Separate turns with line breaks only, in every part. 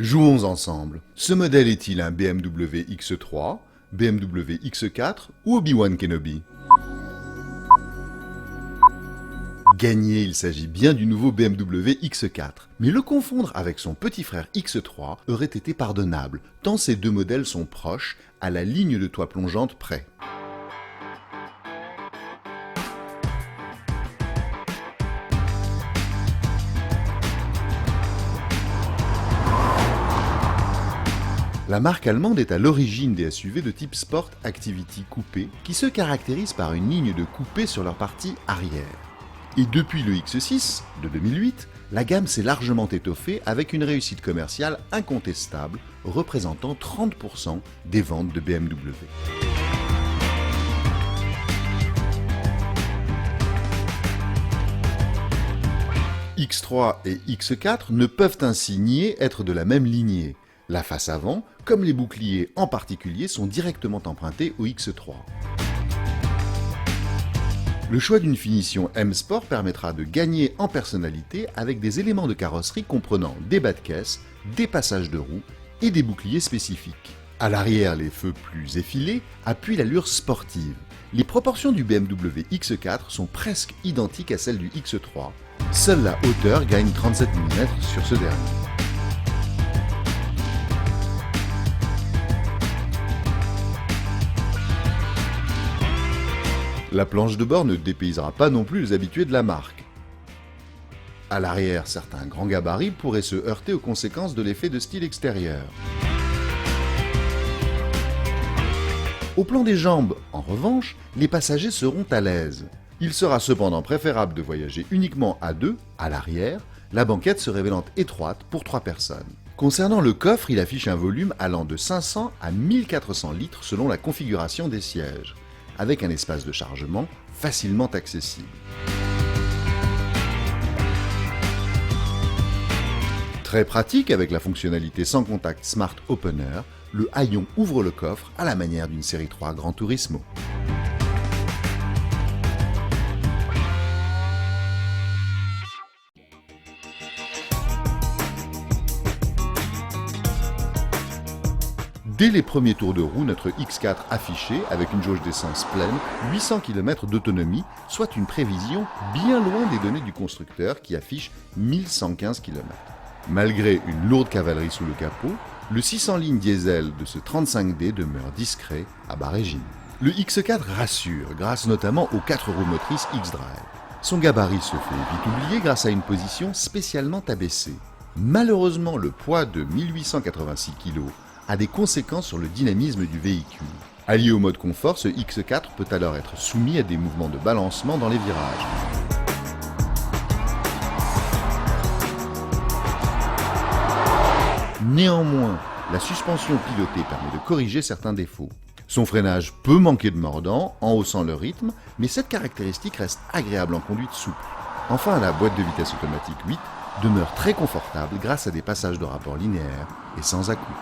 Jouons ensemble. Ce modèle est-il un BMW X3, BMW X4 ou Obi-Wan Kenobi? Gagné, il s'agit bien du nouveau BMW X4, mais le confondre avec son petit frère X3 aurait été pardonnable, tant ces deux modèles sont proches, à la ligne de toit plongeante près. La marque allemande est à l'origine des SUV de type Sport Activity coupé, qui se caractérisent par une ligne de coupé sur leur partie arrière. Et depuis le X6 de 2008, la gamme s'est largement étoffée avec une réussite commerciale incontestable, représentant 30% des ventes de BMW. X3 et X4 ne peuvent ainsi nier être de la même lignée. La face avant, comme les boucliers en particulier, sont directement empruntés au X3. Le choix d'une finition M-Sport permettra de gagner en personnalité avec des éléments de carrosserie comprenant des bas de caisse, des passages de roues et des boucliers spécifiques. À l'arrière, les feux plus effilés appuient l'allure sportive. Les proportions du BMW X4 sont presque identiques à celles du X3. Seule la hauteur gagne 37 mm sur ce dernier. La planche de bord ne dépaysera pas non plus les habitués de la marque. À l'arrière, certains grands gabarits pourraient se heurter aux conséquences de l'effet de style extérieur. Au plan des jambes, en revanche, les passagers seront à l'aise. Il sera cependant préférable de voyager uniquement à deux, à l'arrière, la banquette se révélant étroite pour 3 personnes. Concernant le coffre, il affiche un volume allant de 500 à 1400 litres selon la configuration des sièges, avec un espace de chargement facilement accessible. Très pratique avec la fonctionnalité sans contact Smart Opener, le haillon ouvre le coffre à la manière d'une série 3 Gran Turismo. Dès les premiers tours de roue, notre X4 affichait, avec une jauge d'essence pleine, 800 km d'autonomie, soit une prévision bien loin des données du constructeur qui affiche 1115 km. Malgré une lourde cavalerie sous le capot, le 600 lignes diesel de ce 35D demeure discret à bas régime. Le X4 rassure, grâce notamment aux 4 roues motrices X-Drive. Son gabarit se fait vite oublier grâce à une position spécialement abaissée. Malheureusement, le poids de 1886 kg a des conséquences sur le dynamisme du véhicule. Allié au mode confort, ce X4 peut alors être soumis à des mouvements de balancement dans les virages. Néanmoins, la suspension pilotée permet de corriger certains défauts. Son freinage peut manquer de mordant en haussant le rythme, mais cette caractéristique reste agréable en conduite souple. Enfin, la boîte de vitesse automatique 8 demeure très confortable grâce à des passages de rapport linéaire et sans à-coups.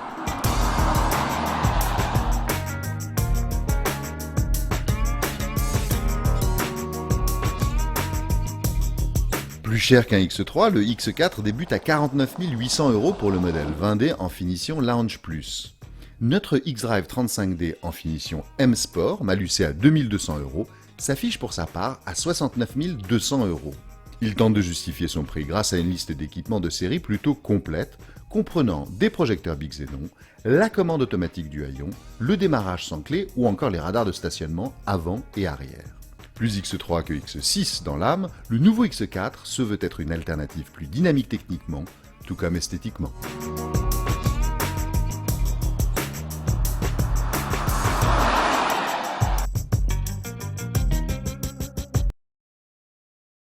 Plus cher qu'un X3, le X4 débute à 49 800 € pour le modèle 20D en finition Lounge Plus. Notre X-Drive 35D en finition M-Sport, malucé à 2200 €, s'affiche pour sa part à 69 200 €. Il tente de justifier son prix grâce à une liste d'équipements de série plutôt complète, comprenant des projecteurs Big Xenon, la commande automatique du haillon, le démarrage sans clé ou encore les radars de stationnement avant et arrière. Plus X3 que X6 dans l'âme, le nouveau X4 se veut être une alternative plus dynamique techniquement, tout comme esthétiquement.